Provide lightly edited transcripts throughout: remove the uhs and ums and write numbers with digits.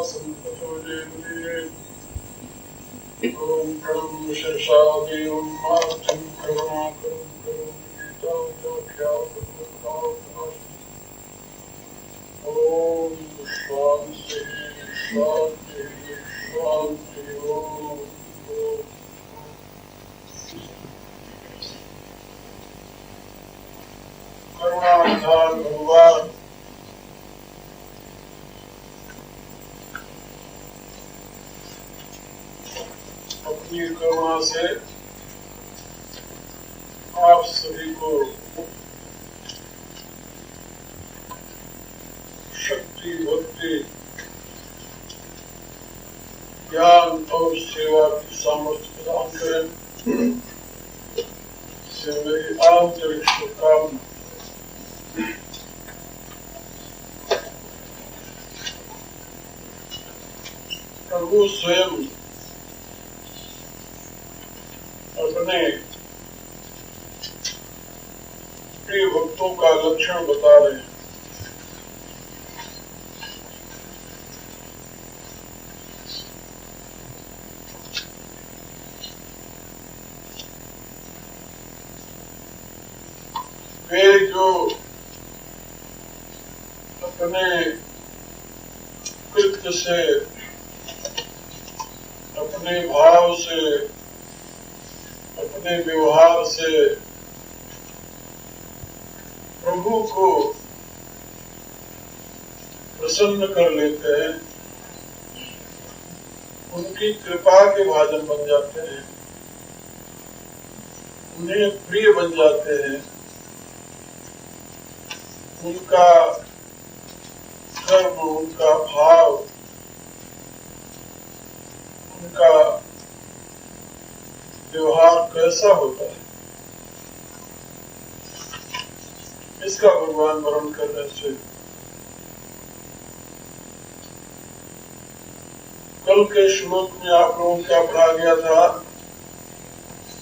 संपतो जयते। ओम प्रणम शेषादेव मातृ करुणाकरं ओम शांति शांति शांति। ओम करुणाधार भगवान अपनी करुणा से आप सभी को शक्ति भक्ति ज्ञान और सेवा की सामर्थ्य प्रदान करें। से मेरी आंतरिक शुभकामना। प्रभु स्वयं अपने प्रिय भक्तों का लक्षण बता रहे हैं। वे जो अपने कृत्य से, अपने भाव से, अपने व्यवहार से प्रभु को प्रसन्न कर लेते हैं, उनकी कृपा के भाजन बन जाते हैं, उन्हें प्रिय बन जाते हैं, उनका कर्म, उनका भाव, उनका व्यवहार कैसा होता है, इसका भगवान वर्णन कर रहे थे। कल के श्लोक में आप लोगों क्या पढ़ा गया था?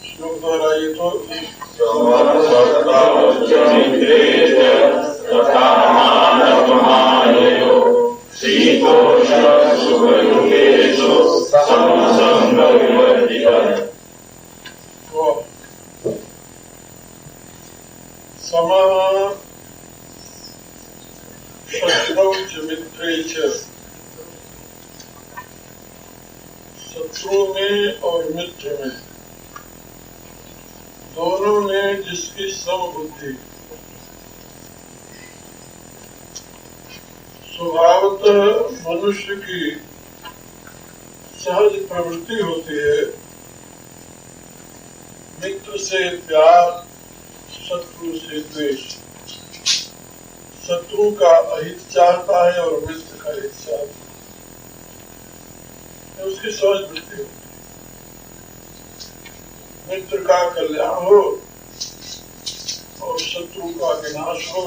श्लोक दोहराइए तो। समः शत्रौ च मित्रे च, शत्रु में और मित्र में दोनों में जिसकी समबुद्धि। स्वभावतः मनुष्य की सहज प्रवृत्ति होती है मित्र से प्यार, शत्रु से द्वेष। शत्रु का अहित चाहता है और मित्र का हित चाहता है, उसकी सहज वृत्ति होती है। मित्र का कल्याण हो और शत्रु का विनाश हो,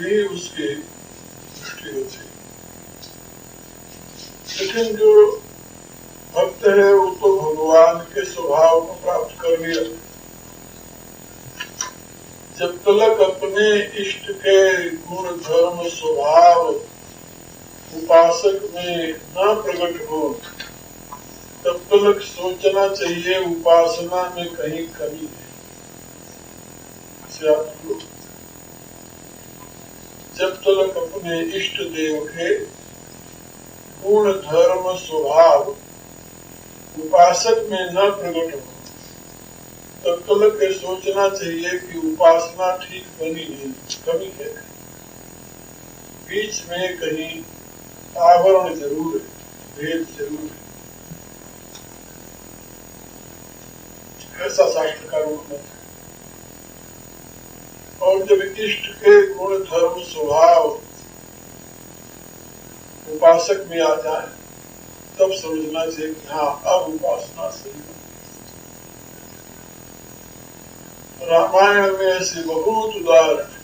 ये उसकी दृष्टि होती है। लेकिन जो भक्त है वो तो भगवान के स्वभाव को प्राप्त कर लिया। जब तक अपने इष्ट के गुण धर्म स्वभाव उपासक में न प्रकट हो, तब तक सोचना चाहिए उपासना में कहीं कमी है। जब तक अपने इष्ट देव के गुण धर्म स्वभाव उपासक में न प्रकट हो, तब तक सोचना चाहिए कि उपासना ठीक बनी नहीं, कमी है। बीच में कहीं आवरण जरूर है, भेद जरूर है। ऐसा शास्त्र का रूप है। और जब इष्ट के गुण धर्म स्वभाव उपासक में आ जाए, तब समझना चाहिए कि हाँ, अब उपासना सही है। रामायण में ऐसे बहुत उदाहरण है।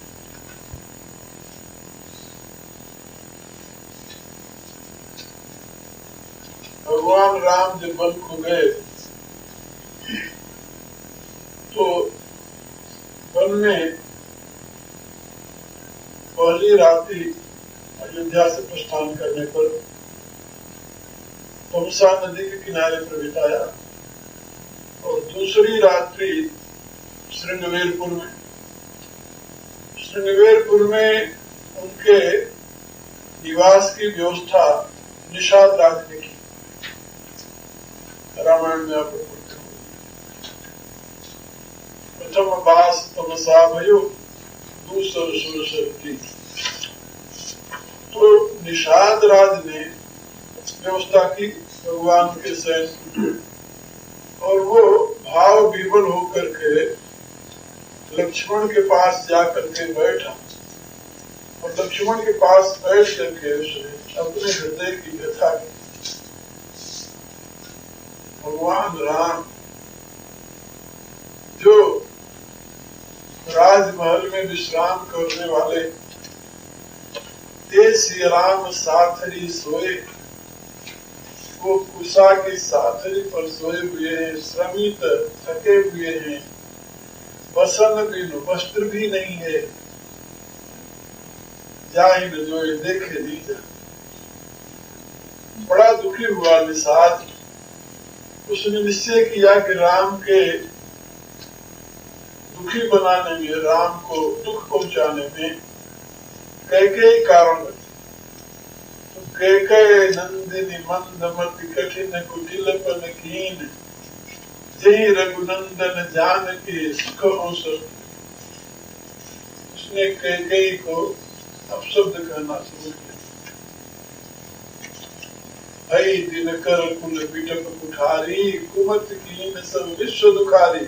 भगवान राम जब वन को गए तो वन में पहली रात्रि अयोध्या से प्रस्थान करने पर तमसा नदी के किनारे पर बिताया और दूसरी रात्रि श्रृंगवेरपुर में उनके निवास की व्यवस्था निषाद राज ने की। रामायण में आप पढ़ते हो, प्रथम बास तमसा भयो दूसर सुरसर की। तो निषाद राज ने व्यवस्था की भगवान के शयन, और वो भाव विवल होकर के लक्ष्मण के पास जाकर के बैठा और लक्ष्मण के पास बैठ करके उसने अपने हृदय की व्यथा की। भगवान राम जो राजमहल में विश्राम करने वाले, ते श्री राम साथरी सोए, वो कुशा की साथरी पर सोए हुए हैं, श्रमित थके हुए हैं, बसन बिनु वस्त्र भी नहीं है, जाहि न जो देखे नहीं जा। बड़ा दुखी हुआ निषाद। उसने निश्चय किया कि राम के दुखी बनाने में, राम को दुख पहुंचाने में कई कारण है। तो कई नंदिनी मंदमति कठिन कुटिलपन कीन, जही रघुनंदन जान के सुख अवसर। उसने कई को अपशब्द कहना शुरू किया। हई दिन कर कुल बिटक कुठारी, कुमत कीन सब विश्व दुखारी।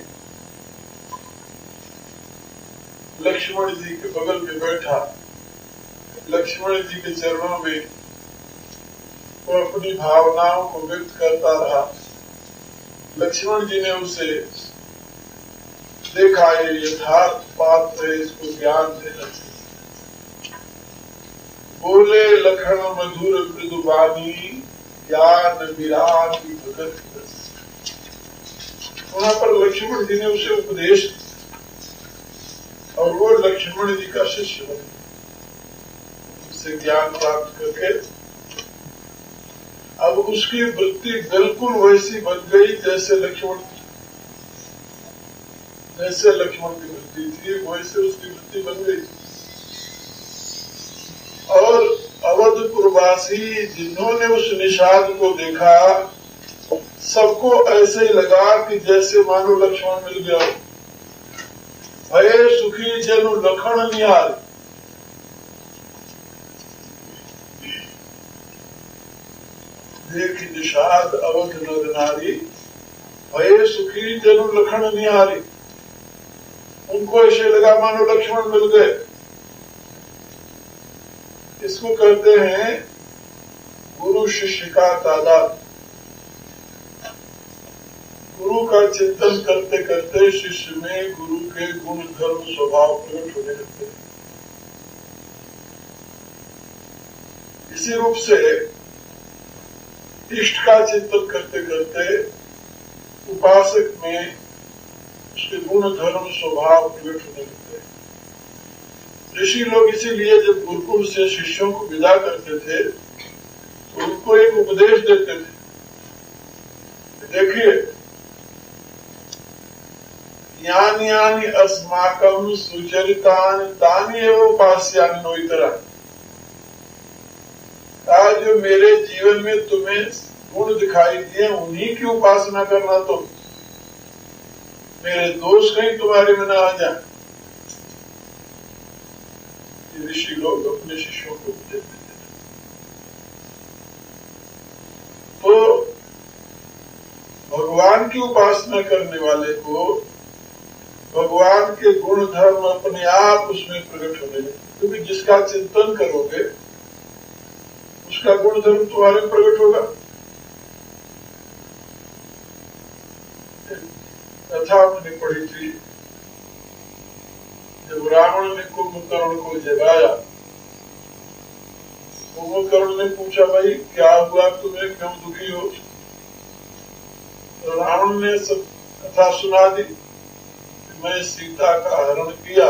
लक्ष्मण जी के बगल में बैठा, लक्ष्मण जी के चरणों में वो अपनी भावनाओं को व्यक्त करता रहा। लक्ष्मण जी ने उसे देखा, ये यथार्थ बात है, इसको ज्ञान देना चाहिए। बोले लखन मधुर मृदुबानी, ज्ञान विराट भगत। वहां पर लक्ष्मण जी ने उसे उपदेश और वो लक्ष्मण जी का शिष्य बने, उससे ज्ञान प्राप्त करके अब उसकी वृत्ति बिल्कुल वैसी बन गई जैसे लक्ष्मण की वृत्ति थी, वैसे उसकी वृत्ति बन गई। और अवधपुरवासी जिन्होंने उस निषाद को देखा, सबको ऐसे ही लगा कि जैसे मानो लक्ष्मण मिल गया। भय सुखी जनु लखन निहार। देख निषाद अवध नर नारी, भय सुखी जनु लखन निहारी। उनको ऐसे लगा मानो लक्ष्मण मिल गए। इसको कहते हैं गुरु शिष्य का तादाद। गुरु का चिंतन करते करते शिष्य में गुरु के गुण धर्म स्वभाव प्रकट होने लगते हैं। इसी रूप से इष्ट का चिंतन करते करते उपासक में उसके गुण धर्म स्वभाव प्रकट होने लगते हैं। ऋषि लोग इसीलिए जब गुरुकुल से शिष्यों को विदा करते थे तो उनको एक उपदेश देते थे। देखिए, यानी यानी अस्माकम सुचरितानि तानि एव उपास्यानि नो इतरा। आज जो मेरे जीवन में तुम्हें गुण दिखाई दिए उन्हीं की उपासना करना। तो मेरे दोष कहीं तुम्हारे में न आ जाए। ऋषि लोग अपने शिष्यों को उपदेश देते थे। तो भगवान की उपासना करने वाले को भगवान के गुण धर्म अपने आप उसमें प्रकट होने लगे, क्योंकि जिसका चिंतन करोगे उसका गुण धर्म तुम्हारे में प्रकट होगा। कथा हमने पढ़ी थी, जब रावण ने कुंभकर्ण को जगाया, कुंभकर्ण ने पूछा, भाई क्या हुआ तुम्हें, क्यों दुखी हो? तो रावण ने सब कथा सुना दी। मैं सीता का हरण किया,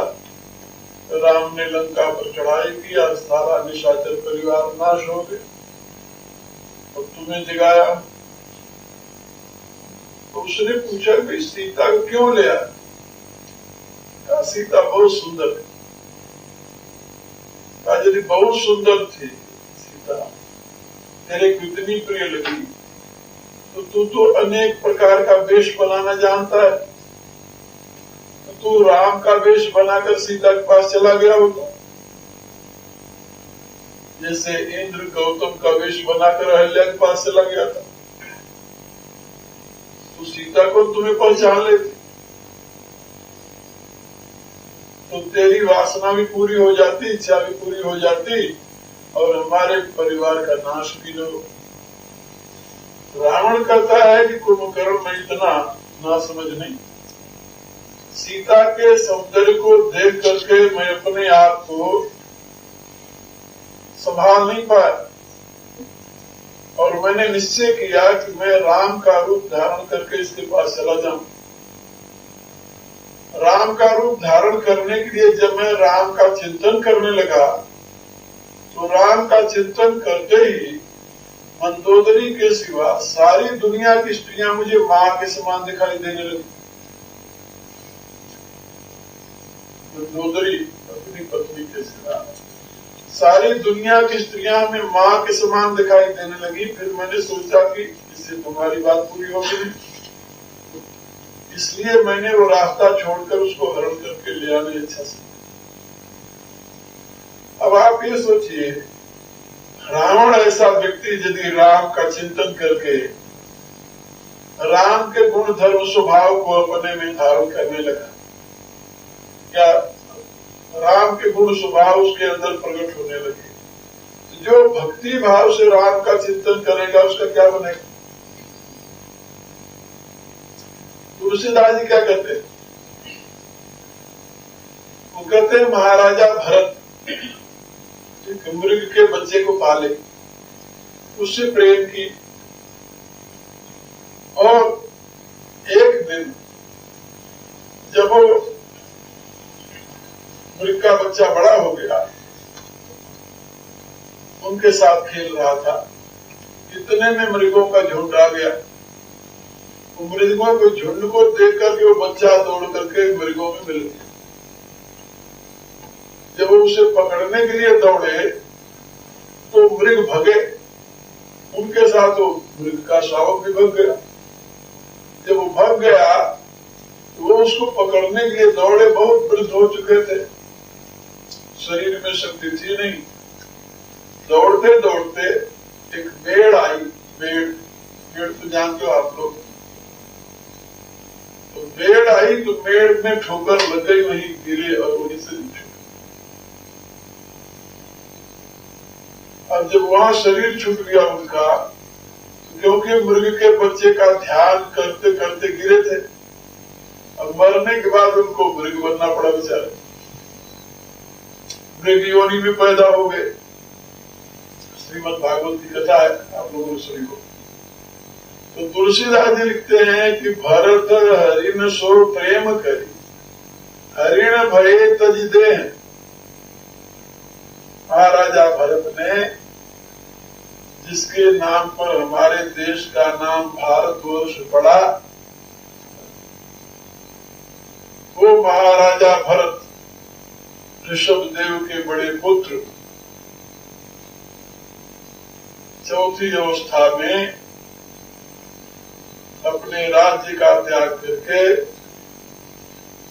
राम ने लंका पर चढ़ाई किया, सारा निशाचर परिवार नाश हो गए और तुम्हें जगाया। तो उसने पूछा कि सीता को क्यों ले आया? कहा सीता बहुत सुंदर है। कहा यदि बहुत सुंदर थी सीता, तेरे को इतनी प्रिय लगी, तो तू तो अनेक प्रकार का वेश बनाना जानता है, तो तू राम का वेश बनाकर सीता के पास चला गया होगा। जैसे इंद्र गौतम का वेश बनाकर अहल्या के पास चला गया था, तो सीता को तुम्हें पहचान लेती तो तेरी वासना भी पूरी हो जाती, इच्छा भी पूरी हो जाती और हमारे परिवार का नाश भी न हो। रावण कहता है कि कुंभकर्ण में इतना ना समझ नहीं, सीता के सौंदर्य को देख करके मैं अपने आप को संभाल नहीं पाया और मैंने निश्चय किया कि मैं राम का रूप धारण करके इसके पास चला जाऊं। राम का रूप धारण करने के लिए जब मैं राम का चिंतन करने लगा, तो राम का चिंतन करते ही मंदोदरी के सिवा सारी दुनिया की स्त्रियां मुझे मां के समान दिखाई देने लगी। मंदोदरी अपनी पत्नी के सिवा सारी दुनिया की स्त्रियां हमें मां के समान दिखाई देने लगी। फिर मैंने सोचा कि इससे तुम्हारी बात पूरी होगी, इसलिए मैंने वो रास्ता छोड़कर उसको हरण करके ले आने इच्छा से। अब आप ये सोचिए, रावण ऐसा व्यक्ति यदि राम का चिंतन करके राम के गुण धर्म स्वभाव को अपने में धारण करने लगा, क्या राम के गुण स्वभाव उसके अंदर प्रकट होने लगे, तो जो भक्ति भाव से राम का चिंतन करेगा उसका क्या बनेगा? तुलसीदास जी क्या कहते हैं? वो कहते हैं महाराजा भरत एक मृग के बच्चे को पाले, उससे प्रेम की और एक दिन जब वो मृग का बच्चा बड़ा हो गया, उनके साथ खेल रहा था, इतने में मृगों का झुंड आ गया। मृगों के झुंड को देख करके वो बच्चा दौड़ करके मृगों में मिल गया। जब वो उसे पकड़ने के लिए दौड़े तो मृग भगे, उनके साथ वो मृग का शावक भी भग गया। जब वो भग गया तो वो उसको पकड़ने के लिए दौड़े, बहुत वृद्ध हो चुके थे, शरीर में शक्ति थी नहीं। दौड़ते दौड़ते एक बेड़ आई, बेड़ तो जानते हो आप लोग, तो बेड़ आई तो बेड़ में ठोकर लग गई, वहीं गिरे और वहीं से उठे। अब जब वहां शरीर छूट गया उनका, तो क्योंकि मृग के बच्चे का ध्यान करते करते गिरे थे, अब मरने के बाद उनको मृग बनना पड़ा बेचारे, मृग योनि में पैदा हो गए। श्रीमद् भागवत की कथा है, आप लोगों ने सुनी हो। तो तुलसीदास जी लिखते हैं कि भरत हरिण सो प्रेम करी, हरिण भये तज देह। महाराजा भरत ने, जिसके नाम पर हमारे देश का नाम भारतवर्ष पड़ा, वो महाराजा भरत ऋषभदेव के बड़े पुत्र चौथी अवस्था में अपने राज्य का त्याग करके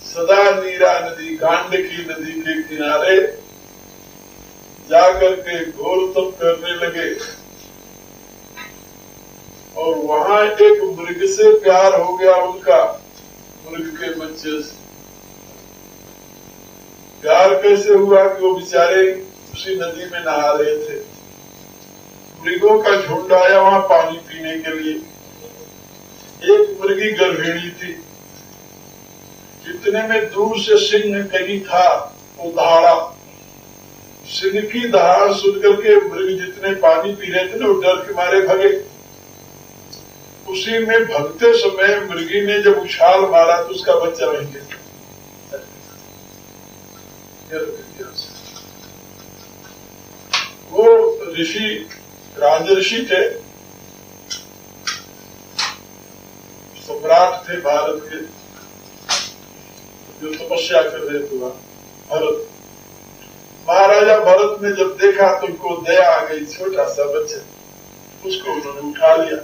सदा नीरा नदी, गांडकी नदी के किनारे जाकर के घोर तप करने लगे और वहां एक मृग से प्यार हो गया उनका, मृग के बच्चे से। प्यार कैसे हुआ कि वो बेचारे उसी नदी में नहा रहे थे, मृगों का झुंड आया वहां पानी पीने के लिए। एक मृगी गर्भिणी थी, इतने में दूर से सिंह कहीं था, वो दहाड़ा। सिंह की दहाड़ सुन करके मृग जितने पानी पी रहे थे ना, वो डर के मारे भगे। उसी में भगते समय मृगी ने जब उछाल मारा तो उसका बच्चा वहीं गिर ऋषि राजर्षि थे, सम्राट थे भारत के, जो तपस्या कर रहे थे भरत। महाराजा भरत ने जब देखा तो उनको दया आ गई, छोटा सा बच्चा, उसको उन्होंने उठा लिया,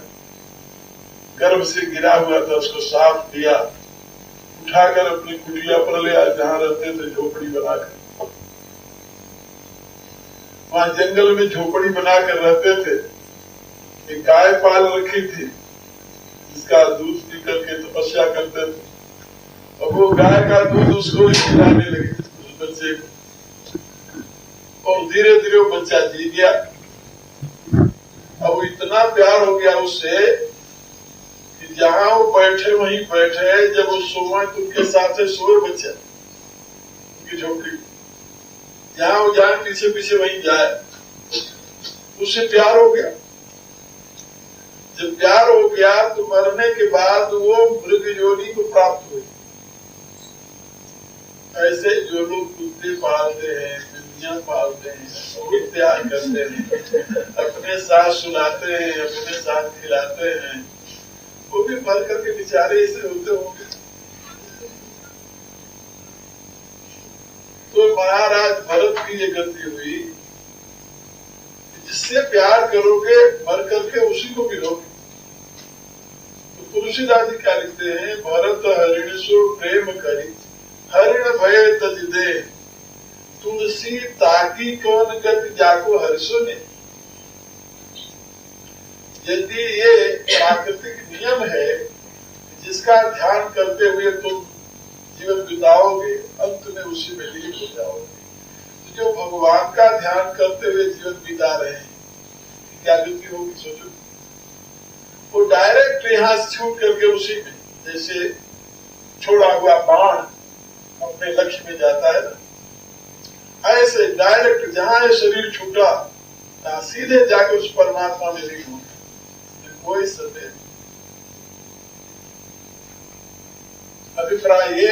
गर्भ से गिरा हुआ था, उसको साफ किया, उठाकर अपनी कुटिया पर ले आए, जहां रहते थे झोपड़ी बनाकर। वहां जंगल में झोपड़ी बनाकर रहते थे। एक गाय पाल रखी थी, जिसका दूध पी करके तपस्या करते थे, और वो गाय का दूध उसको ही खिलाने लगे, उस बच्चे को, और धीरे धीरे वो बच्चा जी गया। अब वो इतना प्यार हो गया उससे कि जहां वो बैठे वहीं बैठे, जब वो सोए तो उनके साथ सोए बच्चा, उनकी झोपड़ी, जहां वो जाए पीछे पीछे वहीं जाए, उससे प्यार हो गया। जब प्यार हो गया तो मरने के बाद वो मृग योनि को प्राप्त हुई। ऐसे जो लोग कुत्ते पालते हैं, बिल्लियां पालते हैं, बहुत प्यार करते हैं, अपने साथ सुलाते हैं, अपने साथ खिलाते हैं, वो भी मर करके बेचारे ऐसे होते होंगे। तो महाराज भरत की ये गति हुई, जिससे प्यार करोगे मर करके उसी को मिलोगे। तो तुलसीदास जी क्या लिखते हैं, भरत हरिण सो प्रेम करी, हरिण भय तज दे, तुलसी ताकी कौन गति जाको हर्षो ने। यदि ये प्राकृतिक नियम है, जिसका ध्यान करते हुए तुम जीवन बिताओगे, अंत में उसी में लीन हो जाओगे। तो जो भगवान का ध्यान करते हुए जीवन बिता रहे हैं, क्या गति होगी सोचो। वो डायरेक्ट यहाँ से छूट करके उसी में, जैसे छोड़ा हुआ बाण अपने लक्ष्य में जाता है ना, ऐसे डायरेक्ट जहां ये शरीर छूटा, सीधे जाकर उस परमात्मा में लीन होगा, कोई संदेह। अभिप्राय ये,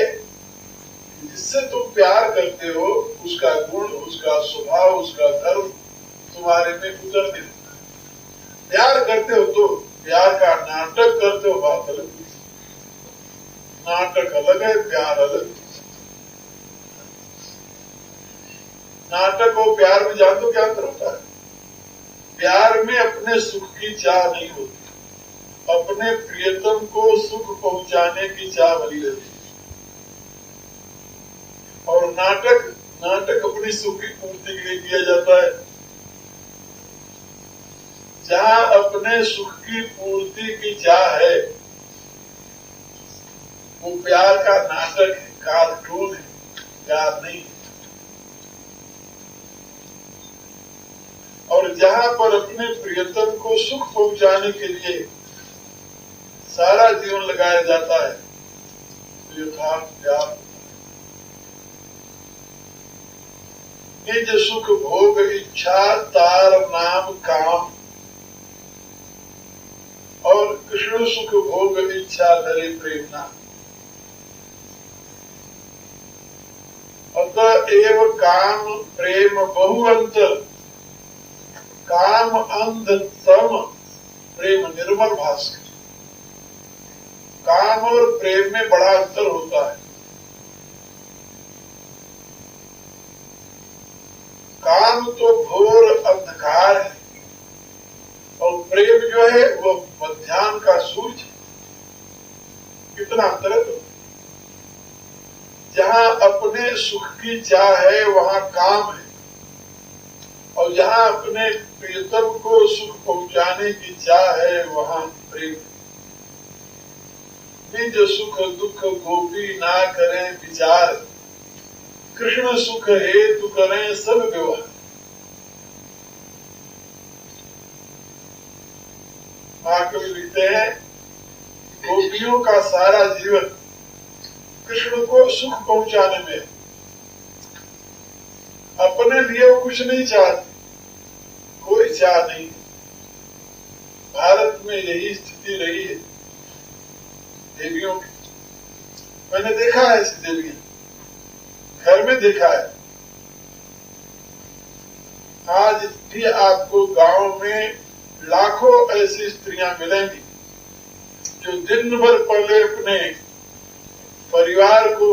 जिससे तुम प्यार करते हो, उसका गुण, उसका स्वभाव, उसका धर्म तुम्हारे में उतरने लगता है। प्यार करते हो तो प्यार का नाटक करते हो, बात अलग। नाटक अलग है, प्यार अलग। नाटक और प्यार में जान दो क्या अंतर होता है। प्यार में अपने सुख की चाह नहीं होती, अपने प्रियतम को सुख पहुंचाने की चाह बनी रहती है। और नाटक अपनी सुख की पूर्ति के लिए किया जाता है। जहां अपने सुख की पूर्ति की चाह है, वो प्यार का नाटक है, कार्टून है, प्यार नहीं है। और जहां पर अपने प्रियतम को सुख पहुंचाने के लिए सारा जीवन लगाया जाता है, तो यथार्थ प्यार। निज सुख भोग इच्छा तार नाम काम, और कृष्ण सुख भोग इच्छा धरे प्रेरणा। अतः एव काम प्रेम बहुअंतर, काम अंध तम प्रेम निर्मल भास्कर। काम और प्रेम में बड़ा अंतर होता है। काम तो घोर अंधकार है, और प्रेम जो है वो मध्याह्न का सूरज। कितना अंतर है। तो जहां अपने सुख की चाह है वहां काम है, और जहां अपने प्रियतम को सुख पहुंचाने की चाह है वहां प्रेम। निज सुख दुख गोपी ना करें विचार, कृष्ण सुख हेतु करें सब व्यवहार। महाकवि लिखते हैं, गोपियों का सारा जीवन कृष्ण को सुख पहुंचाने में, अपने लिए वो कुछ नहीं चाहते, कोई चाह नहीं। भारत में यही स्थिति रही है देवियों की। मैंने देखा है ऐसी देवियां, घर में देखा है। आज भी आपको गांव में लाखों ऐसी स्त्रियां मिलेंगी जो दिन भर पहले अपने परिवार को,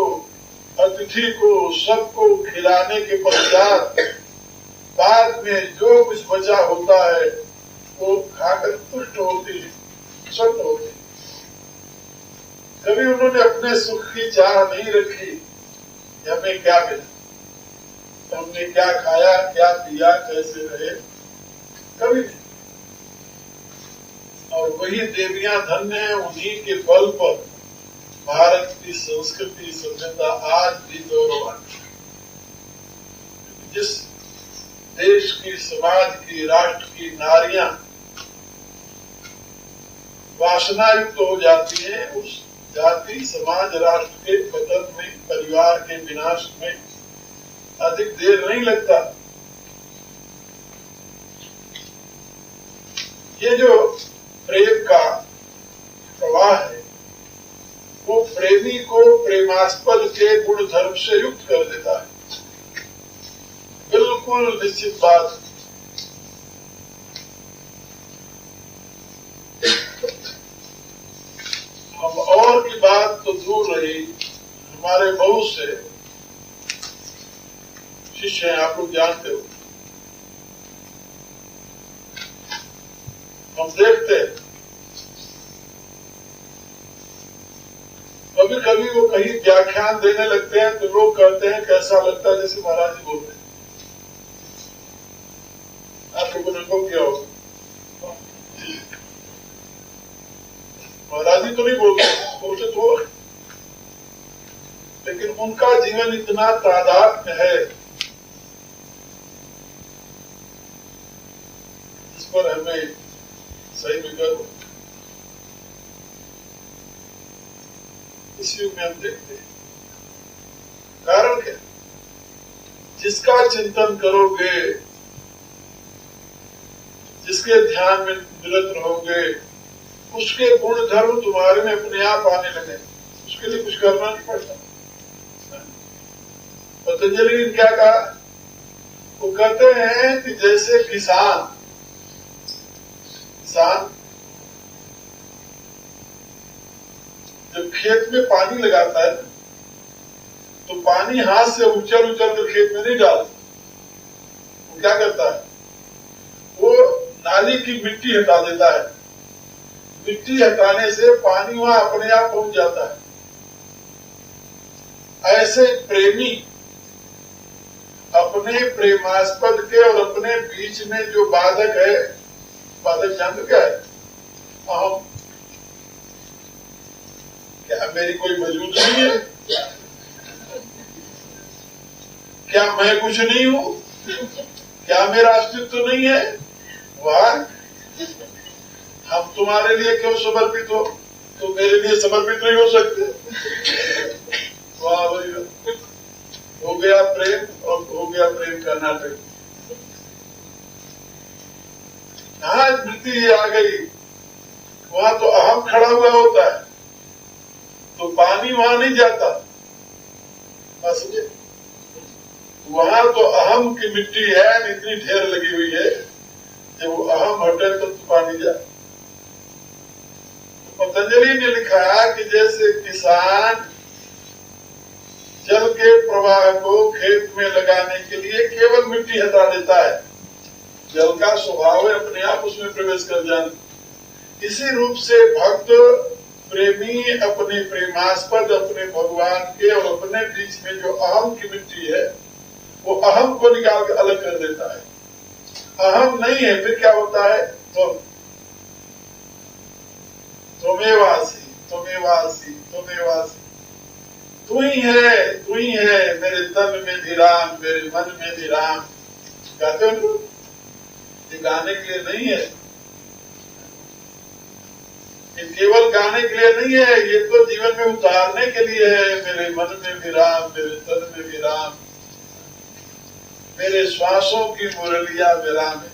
अतिथि को, सबको खिलाने के पश्चात बाद में जो कुछ बचा होता है वो खाकर तुष्ट होती है, संत होती है। कभी उन्होंने अपने सुख की चाह नहीं रखी कि हमें क्या मिला, हमने क्या खाया, क्या पिया, कैसे रहे, कभी नहीं। और वही देवियां धन्य है, उन्हीं के बल पर भारत की संस्कृति सभ्यता आज भी गौरवान है। जिस देश की, समाज की, राष्ट्र की नारियां वासनायुक्त हो जाती हैं, उस जाति, समाज, राष्ट्र के पतन में, परिवार के विनाश में अधिक देर नहीं लगता। ये जो प्रेम का प्रवाह है वो प्रेमी को प्रेमास्पद के गुण धर्म से युक्त कर देता है, बिल्कुल निश्चित बात। हम और की बात तो दूर रही, हमारे बहुत से शिष्य हैं, आप लोग जानते हो, हम देखते हैं कभी कभी वो कहीं व्याख्यान देने लगते हैं तो लोग कहते हैं कैसा लगता है जैसे महाराज जी बोलते हैं। आप लोगों ने अनुभव किया होगा, महाराज जी तो नहीं बोलते तो, लेकिन उनका जीवन इतना तादात्म्य है जिस पर हमें सही में गर्व। इस युग में हम देखते हैं कारण क्या, जिसका चिंतन करोगे, जिसके ध्यान में निरत रहोगे, उसके गुण धर्म तुम्हारे में अपने आप आने लगे, उसके लिए कुछ करना नहीं पड़ता। पतंजलि ने क्या कहा, वो कहते हैं कि जैसे किसान जब खेत में पानी लगाता है तो पानी हाथ से उछल कर खेत में नहीं डालता, वो क्या करता है, वो नाली की मिट्टी हटा देता है। मिट्टी हटाने से पानी वहां अपने आप पहुंच जाता है। ऐसे प्रेमी अपने प्रेमास्पद के और अपने बीच में जो बाधक है, बाधक जानते क्या है, अहम। क्या मेरी कोई वजूद नहीं है, क्या मैं कुछ नहीं हूं, क्या मेरा अस्तित्व नहीं है, वाह, हम तुम्हारे लिए क्यों समर्पित हो, तो मेरे लिए समर्पित नहीं हो सकते। वाह भाई, हो गया प्रेम, और हो गया प्रेम का नाटक। हाँ, वृत्ति आ गई, वहां तो अहम खड़ा हुआ होता है, तो पानी वहां नहीं जाता, समझे। वहां तो अहम की मिट्टी है, इतनी ढेर लगी हुई है, जब वो अहम हटे तो पानी जाए। तो पतंजलि ने लिखा कि जैसे किसान जल के प्रवाह को खेत में लगाने के लिए केवल मिट्टी हटा देता है, जल का स्वभाव है अपने आप उसमें प्रवेश कर जाना। इसी रूप से भक्त प्रेमी अपने प्रेमास्पद, अपने भगवान के और अपने बीच में जो अहम की मिट्टी है, वो अहम को निकाल कर अलग कर देता है। अहम नहीं है, फिर क्या होता है, त्वमेवासी, तू ही है मेरे तन में भी राम, मेरे मन में भी राम। गाते हो, ये गाने के लिए नहीं है, ये केवल गाने के लिए नहीं है, ये तो जीवन में उतारने के लिए है। मेरे मन में भी राम, मेरे तन में भी राम, मेरे श्वासों की मुरलिया विराम है।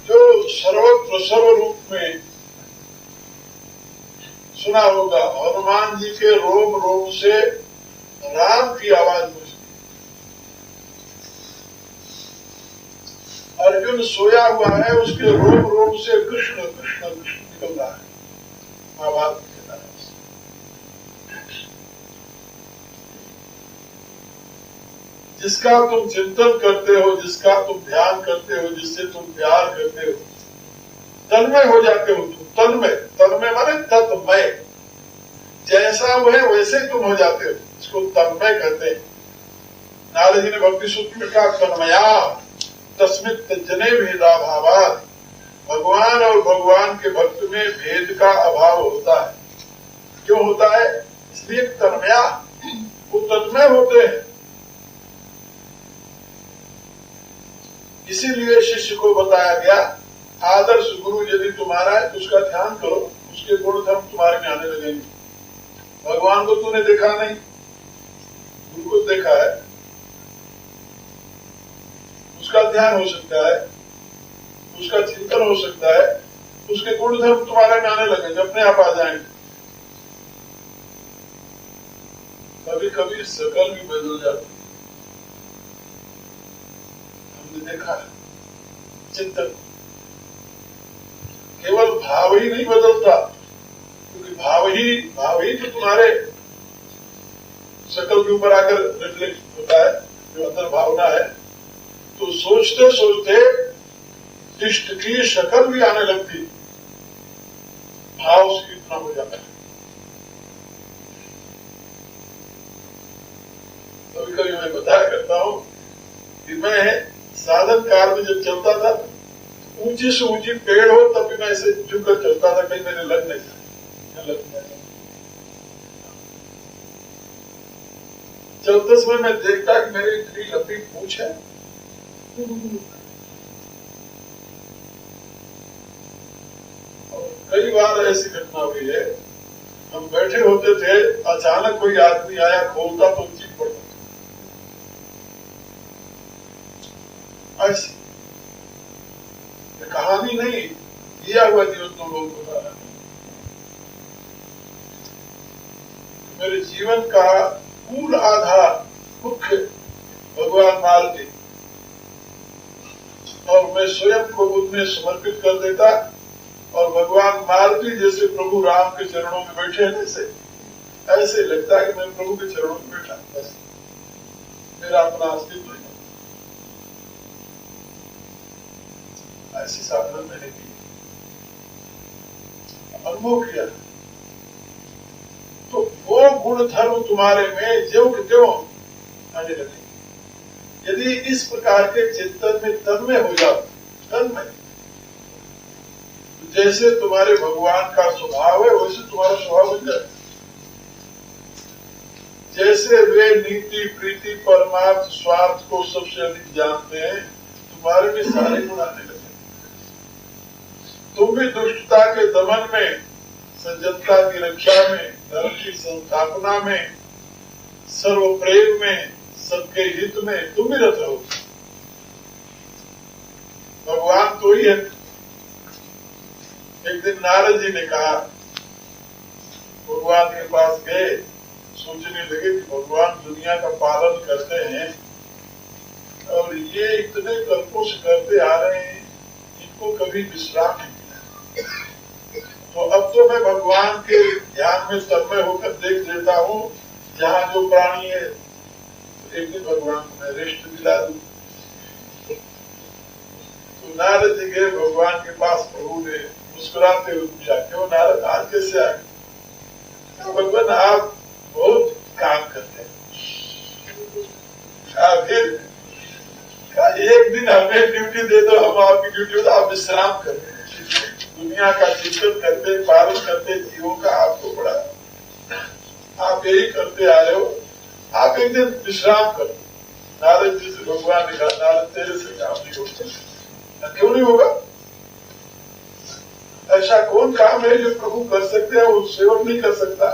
जो सर्वत्र सर्व रूप में सुना होगा, हनुमान जी के रोम रोम से राम की आवाज गूंजती। अर्जुन सोया हुआ है, उसके रोम रोम से कृष्ण कृष्ण कृष्ण निकल रहा है। महाभारत के तरह जिसका तुम चिंतन करते हो, जिसका तुम ध्यान करते हो, जिससे तुम प्यार करते हो, तन्मय हो जाते हो तुम। तन्मय, तन्मय माने तत्मय, जैसा वो है वैसे तुम हो जाते हो, इसको तन्मय कहते हैं। नारद जी ने भक्ति सूत्र में कहा तन्मया तस्मित जने भेदा भावात, भगवान और भगवान के भक्त में भेद का अभाव होता है। क्यों होता है? इसलिए तन्मया, वो तन्मय होते हैं। इसीलिए शिष्य को बताया गया, आदर्श गुरु यदि तुम्हारा है तो उसका ध्यान करो, उसके गुण धर्म तुम्हारे में आने लगेंगे। भगवान को तूने देखा नहीं, गुरु को देखा है, उसका ध्यान हो सकता है, उसका चिंतन हो सकता है, उसके गुण धर्म तुम्हारे में आने लगेंगे, अपने आप आ जाएंगे। कभी कभी शकल भी बदल जाती, हमने देखा है। चिंतन केवल भाव ही नहीं बदलता, क्योंकि भाव ही तो तुम्हारे शकल के ऊपर आकर रिफ्लेक्ट होता है, जो अंदर भावना है। तो सोचते सोचते इष्ट की शक्ल भी आने लगती, भाव से इतना हो जाता है। कभी कभी मैं बताया करता हूं कि मैं साधन काल में जब चलता था, ऊंची से ऊंची पेड़ हो तब भी मैं ऐसे झुककर चलता था, कहीं मेरे लग नहीं था। चलते समय मैं देखता कि मेरी इतनी लंबी पूंछ है, और कई बार ऐसी घटना हुई है, हम बैठे होते थे, अचानक कोई आदमी आया, खोलता तो चीख पड़ता। ऐसी कहानी नहीं, किया हुआ जीवन तो लोग बता रहे हैं। मेरे जीवन का मूल आधार मुख्य भगवान मालती, और मैं स्वयं को उनमें समर्पित कर देता, और भगवान मालती जैसे प्रभु राम के चरणों में बैठे हैं, ऐसे लगता है कि मैं प्रभु के चरणों में बैठा, बस मेरा अपना अस्तित्व नहीं। ऐसी साधना मैंने की, अनुभव किया। तो वो गुण धर्म तुम्हारे में ज्यों के त्यों आने लगे। यदि इस प्रकार के चिंतन में तन्मय हो जाओ, तन्मय, जैसे तुम्हारे भगवान का स्वभाव है वैसे तुम्हारा स्वभाव बन जाए। जैसे वे नीति प्रीति परमार्थ स्वार्थ को सबसे अधिक जानते हैं, तुम्हारे में सारे गुण आने लगे। तुम भी दुष्टता के दमन में, सज्जनता की रक्षा में, धर्म की संस्थापना में, सर्व प्रेम में, सबके हित में तुम भी रत हो। भगवान तो ही है। एक दिन नारद जी ने कहा, भगवान के पास गए, सोचने लगे कि भगवान दुनिया का पालन करते हैं और ये इतने कल्पों से करते आ रहे हैं, इनको कभी विश्राम नहीं मिला। तो अब तो मैं भगवान के ध्यान में तन्मय होकर देख लेता हूँ, जहाँ जो प्राणी है तो एक दिन भगवान को मैं रेस्ट दिला दूं। तो नारद जी गए भगवान के पास, प्रभु ने मुस्कुराते हुए पूछा, क्यों नारद आज कैसे आए? भगवान आप बहुत काम करते हैं, फिर एक दिन हमें ड्यूटी दे दो, हम आपकी ड्यूटी हो तो आप विश्राम करते हैं, दुनिया का चिंतन करते, पालन करते जीवों का, आपको बड़ा आप यही करते आ रहे हो, आप एक दिन विश्राम करो। नारद जी से भगवान ने कहा, नारद तेरे से काम नहीं होता। क्यों नहीं होगा? ऐसा कौन काम है जो प्रभु कर सकते हैं, वो सेवक नहीं कर सकता?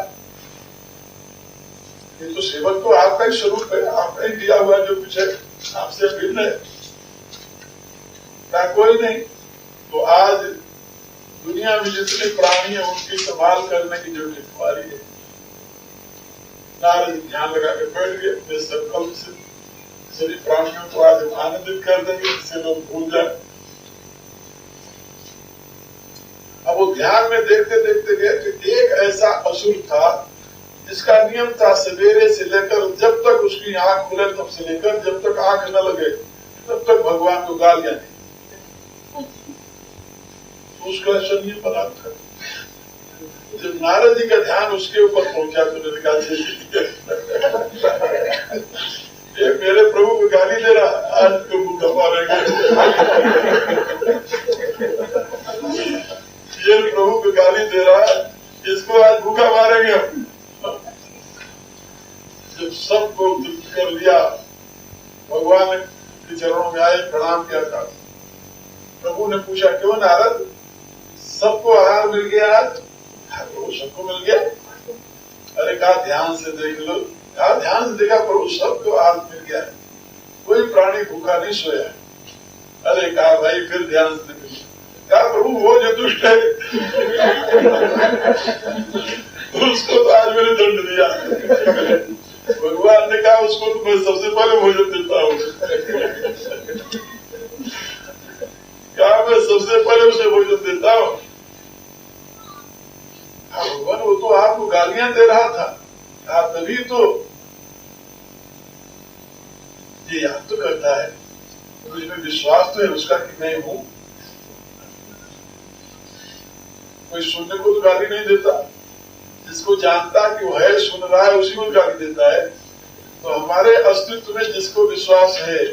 ये तो सेवक तो आपका ही स्वरूप है, आपका ही दिया हुआ जो कुछ है, आपसे भिन्न है क्या कोई नहीं। तो आज दुनिया में जितने प्राणी है उनकी संभाल करने की जरूरत तुम्हारी है। नारद ध्यान लगा के बैठ गए, अपने संकल्प से सभी प्राणियों को आज आनंदित कर देंगे जिससे लोग भूल जाए। अब वो ध्यान में देखते देखते गए कि एक ऐसा असुर था जिसका नियम था सवेरे से लेकर जब तक उसकी आंख खुले तब से लेकर जब तक आंख न लगे तब तक भगवान को गालियां दी। तो उसका ऐसा नियम बना था। जब नारद जी का ध्यान उसके ऊपर पहुंचा तो उन्होंने कहा ये मेरे प्रभु को गाली दे रहा, आज तो भूखा मारेंगे। ये प्रभु को गाली दे रहा, इसको आज भूखा मारेंगे हम। जब सबको तृप्त कर लिया, भगवान के चरणों में आए, प्रणाम किया था। प्रभु ने पूछा क्यों नारद, सबको आहार मिल गया आज? प्रभु सबको मिल गया। अरे कहा ध्यान से देख लो। कहा ध्यान से देखा प्रभु सबको आहार मिल गया, कोई प्राणी भूखा नहीं सोया। अरे कहा भाई फिर ध्यान से देख लो। कहा प्रभु वो जो दुष्ट है उसको तो आज मैंने दंड दिया। भगवान ने कहा उसको तो मैं सबसे पहले भोजन देता हूँ। कहा मैं सबसे पहले उसे भोजन देता हूँ। भगवान वो तो आपको गालियां दे रहा था। कहा तभी तो ये याद तो करता है, मुझमें विश्वास तो है उसका कि मैं हूं। कोई सुनने को तो गाली नहीं देता, जिसको जानता कि वो है सुन रहा है उसी को गाली देता है। तो हमारे अस्तित्व में जिसको विश्वास है,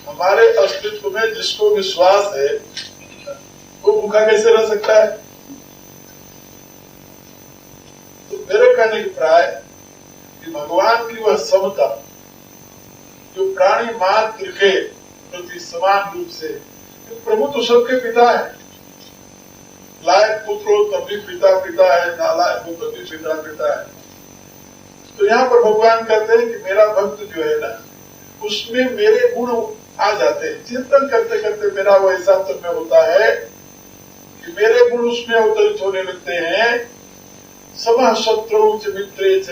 हमारे अस्तित्व में जिसको विश्वास है वो भूखा कैसे रह सकता है? तो मेरे कहने की प्राय कि भगवान की वह समता जो प्राणी मात्र के प्रति समान रूप से, प्रभु तो सबके पिता है, लायक पुत्र हो तब भी पिता पिता है, नालायक हो तब भी पिता पिता है। तो यहाँ पर भगवान कहते हैं कि मेरा भक्त जो है ना, उसमें मेरे गुण आ जाते हैं। चिंतन करते करते मेरा वो ऐसा तन्मय होता है कि मेरे गुण उसमें अवतरित होने लगते हैं। समः शत्रु च मित्रे च,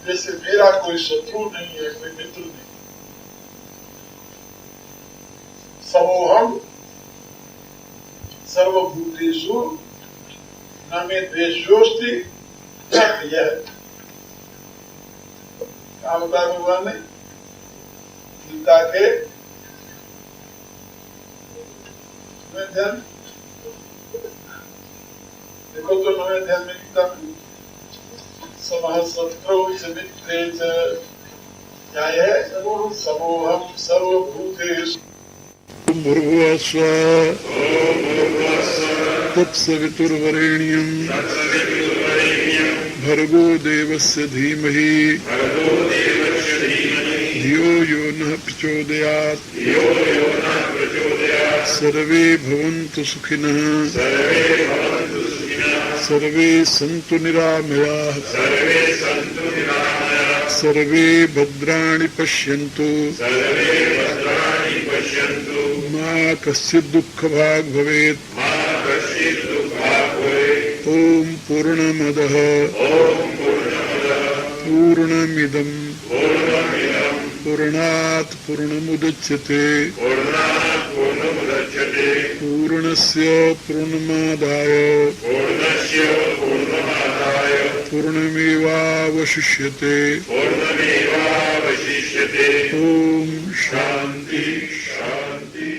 जैसे मेरा कोई शत्रु नहीं है, कोई मित्र नहीं। समोहम सर्वभूतेषु न मे द्वेषोऽस्ति न प्रियः। क्या बताया भगवान ने गीता के ध्यान देखो तो नवे ध्यान में गीता में समः शत्रु च मित्रे च क्या है? समोहम सर्वभूतेषु भूर्भुवः स्वः तत्सवितुर्वरेण्यं भर्गो देवस्य धीमहि धियो यो नः प्रचोदयात्। सर्वे भवन्तु सुखिनः, सर्वे सन्तु निरामयाः, सर्वे भद्राणि पश्यन्तु, मा कश्चित् दुःखभाग् भवेत्। ॐ पूर्णमदः पूर्णमिदं पूर्णात् पूर्णमुदच्यते पूर्णस्य पूर्णमादाय पूर्णमेवावशिष्यते। ॐ शान्ति शान्ति।